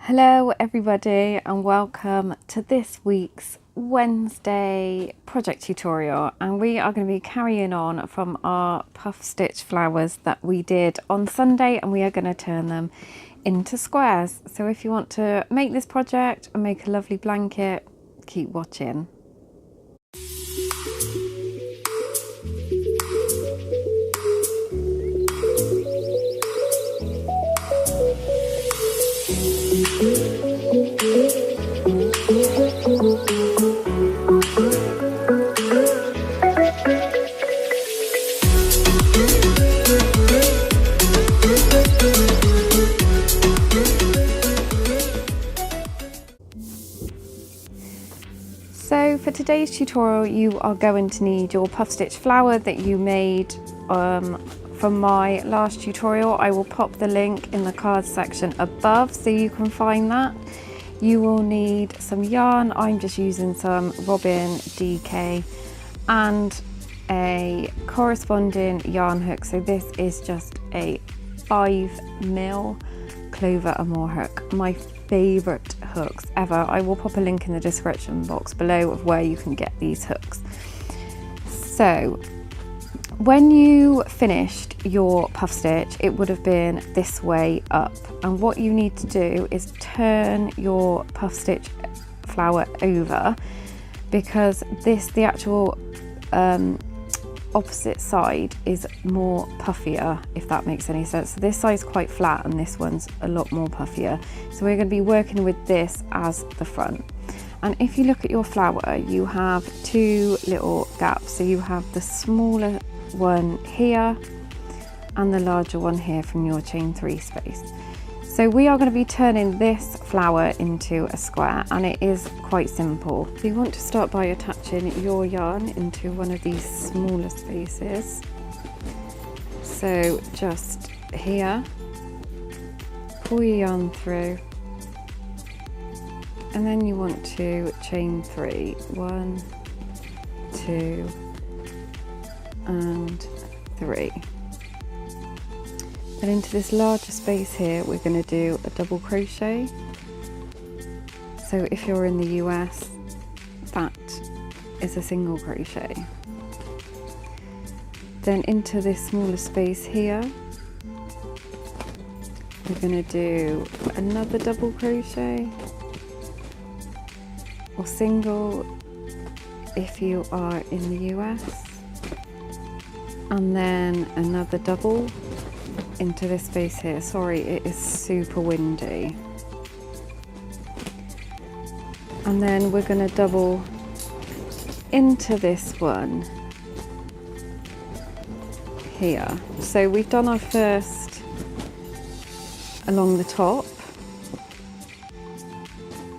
Hello everybody and welcome to this week's Wednesday project tutorial, and we are going to be carrying on from our puff stitch flowers that we did on Sunday, and we are going to turn them into squares. So if you want to make this project and make a lovely blanket, keep watching. So for today's tutorial, you are going to need your puff stitch flower that you made from my last tutorial. I will pop the link in the cards section above so you can find that. You will need some yarn. I'm just using some Robin DK and a corresponding yarn hook. So this is just a 5mm Clover and More hook, my favourite hooks ever. I will pop a link in the description box below of where you can get these hooks. So when you finished your puff stitch, it would have been this way up, and what you need to do is turn your puff stitch flower over, because the actual opposite side is more puffier, if that makes any sense. So this side's quite flat and this one's a lot more puffier, so we're going to be working with this as the front. And if you look at your flower, you have two little gaps. So you have the smaller one here and the larger one here from your chain 3 space. So we are going to be turning this flower into a square, and it is quite simple. So you want to start by attaching your yarn into one of these smaller spaces. So just here, pull your yarn through, and then you want to chain 3, 1, 2 and 3. And into this larger space here, we're going to do a double crochet. So if you're in the US, that is a single crochet. Then into this smaller space here, we're going to do another double crochet, or single if you are in the US, and then another double into this space here. Sorry, it is super windy. And then we're going to double into this one here. So we've done our first along the top,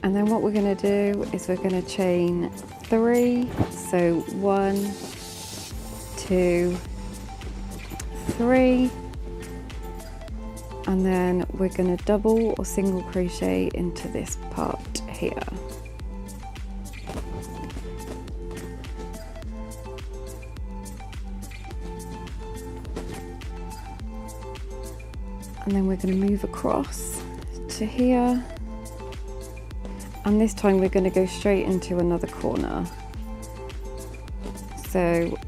and then what we're going to do is we're going to chain 3. So 1, 2, 3, and then we're going to double or single crochet into this part here. And then we're going to move across to here, and this time we're going to go straight into another corner. So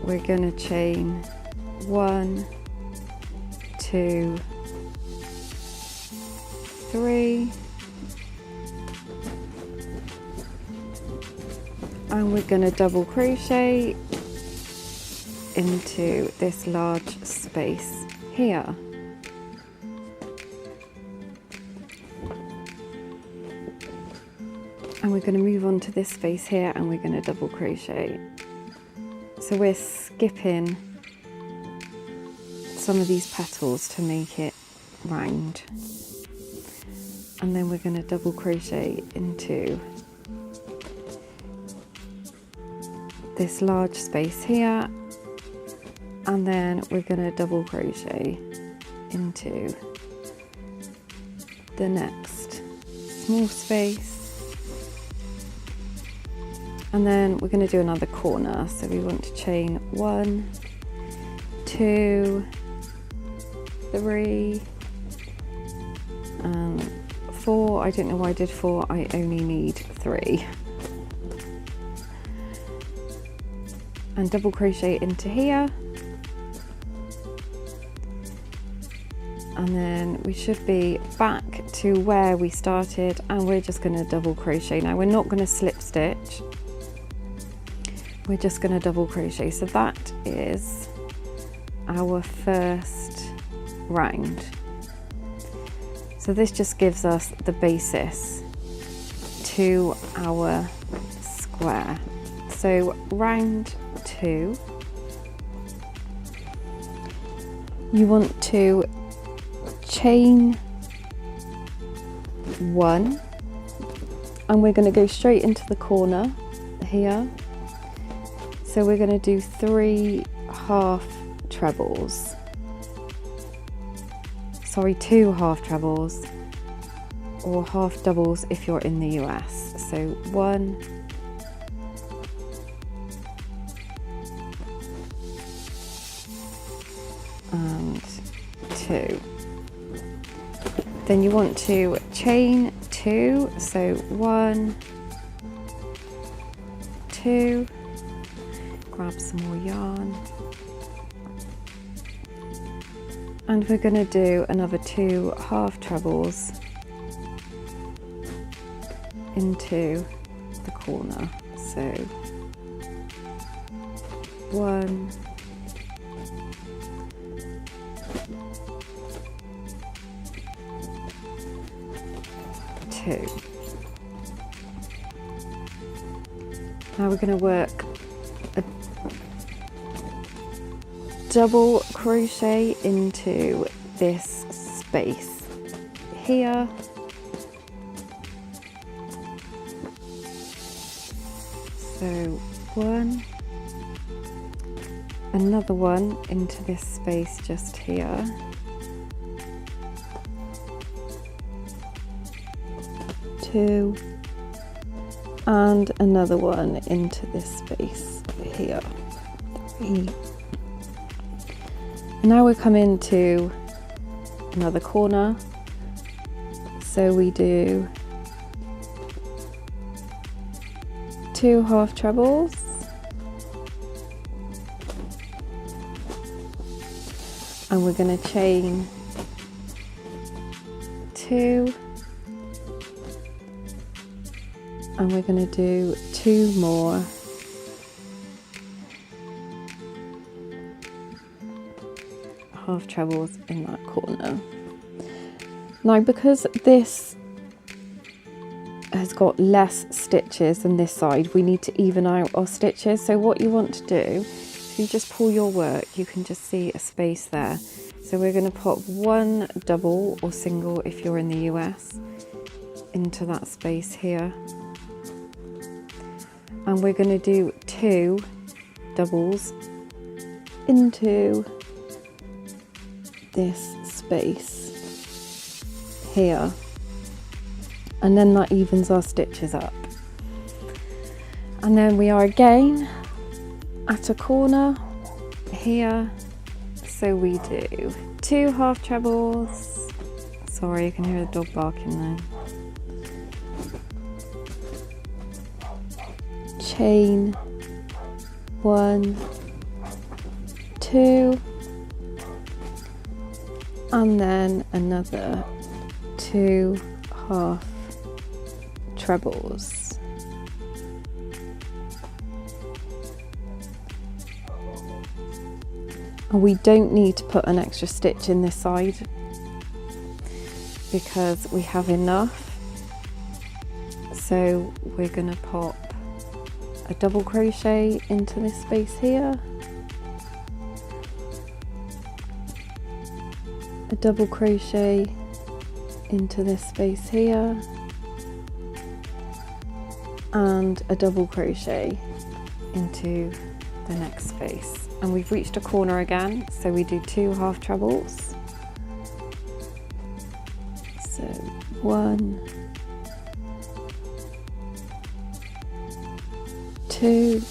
we're going to chain 1, 2, 3, and we're going to double crochet into this large space here. And we're going to move on to this space here, and we're going to double crochet. So we're skipping some of these petals to make it round, and then we're going to double crochet into this large space here, and then we're going to double crochet into the next small space, and then we're going to do another corner. So we want to chain 1, 2, 3 and 4 4. I don't know why I did 4, I only need 3. And double crochet into here. And then we should be back to where we started, and we're just going to double crochet. Now we're not going to slip stitch, we're just going to double crochet. So that is our first round. So this just gives us the basis to our square. So round 2, you want to chain 1, and we're going to go straight into the corner here. So we're going to do 3 half trebles. Sorry, 2 half trebles, or half doubles if you're in the US. So 1, and 2. Then you want to chain 2, so 1, 2, grab some more yarn, and we're going to do another 2 half trebles into the corner. So 1, 2. Now we're going to work a double crochet into this space here. So 1, another one into this space just here. 2, and another one into this space here. 3. Now we're coming to another corner, so we do 2 half trebles, and we're going to chain 2, and we're going to do 2 more half trebles in that corner. Now because this has got less stitches than this side, we need to even out our stitches. So what you want to do, if you just pull your work, you can just see a space there. So we're going to pop 1 double or single if you're in the US into that space here, and we're going to do 2 doubles into this space here, and then that evens our stitches up. And then we are again at a corner here, so we do 2 half trebles. Sorry, you can hear the dog barking there. Chain 1, 2, and then another 2 half trebles. And we don't need to put an extra stitch in this side because we have enough. So we're going to pop a double crochet into this space here, a double crochet into this space here, and a double crochet into the next space. And we've reached a corner again, so we do 2 half trebles. So 1, 2,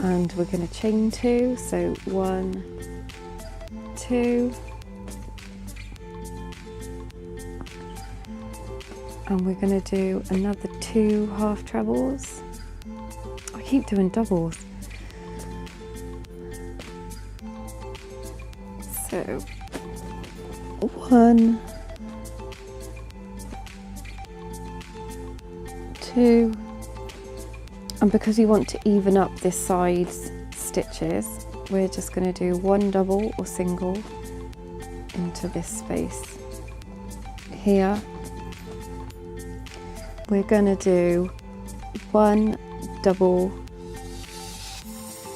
and we're going to chain 2, so 1, 2, and we're going to do another 2 half trebles. I keep doing doubles. So 1, 2, and because you want to even up this side's stitches, we're just going to do 1 double or single into this space here. We're going to do 1 double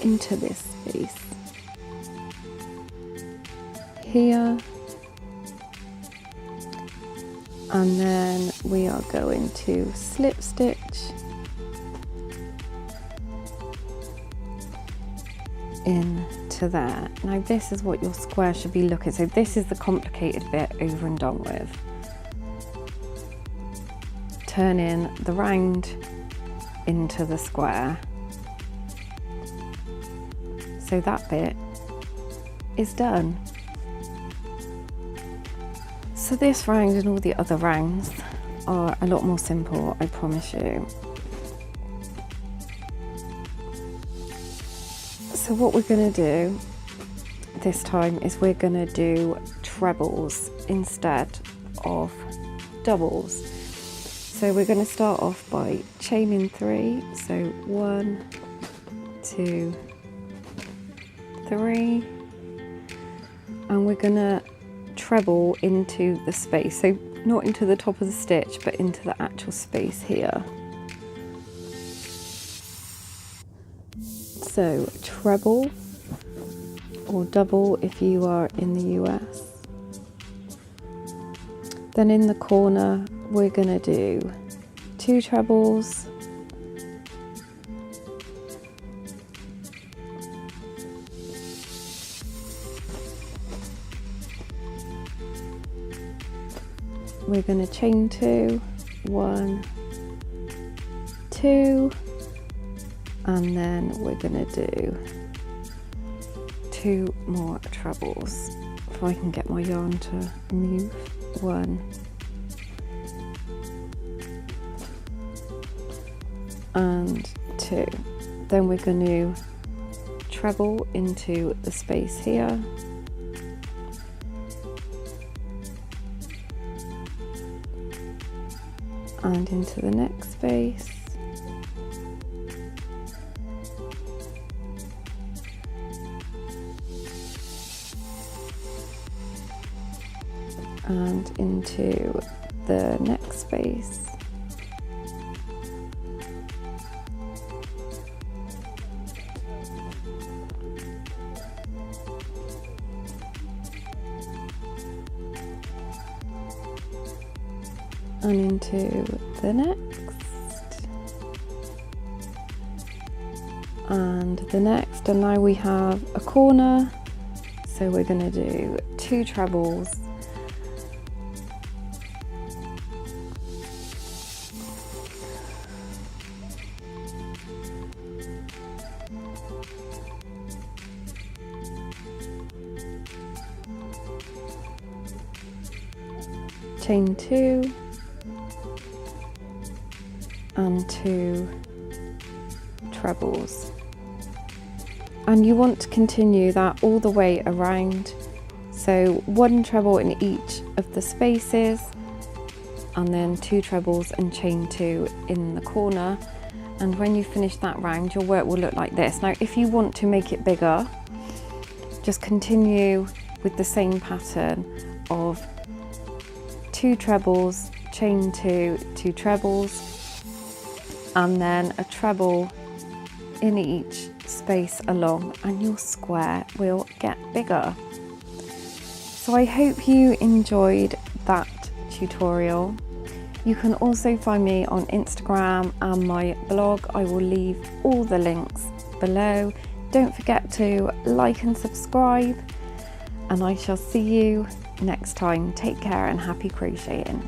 into this space here, and then we are going to slip stitch into there. Now this is what your square should be looking, so this is the complicated bit over and done with. Turning the round into the square. So that bit is done. So this round and all the other rounds are a lot more simple, I promise you. So what we're going to do this time is we're going to do trebles instead of doubles. So we're going to start off by chaining 3, so 1, 2, 3, and we're going to treble into the space, so not into the top of the stitch but into the actual space here. So treble or double if you are in the US. Then in the corner we're going to do 2 trebles, we're going to chain 2, 1, 2, and then we're going to do 2 more trebles. If I can get my yarn to move. 1 and 2. Then we're going to treble into the space here. And into the next space. And into the next space. And into the next. And the next. And now we have a corner. So we're going to do 2 trebles. Chain 2 and 2 trebles, and you want to continue that all the way around, so 1 treble in each of the spaces and then 2 trebles and chain 2 in the corner. And when you finish that round, your work will look like this. Now if you want to make it bigger, just continue with the same pattern of 2 trebles, chain 2, 2 trebles, and then a treble in each space along, and your square will get bigger. So I hope you enjoyed that tutorial. You can also find me on Instagram and my blog. I will leave all the links below. Don't forget to like and subscribe, and I shall see you next time. Take care and happy crocheting.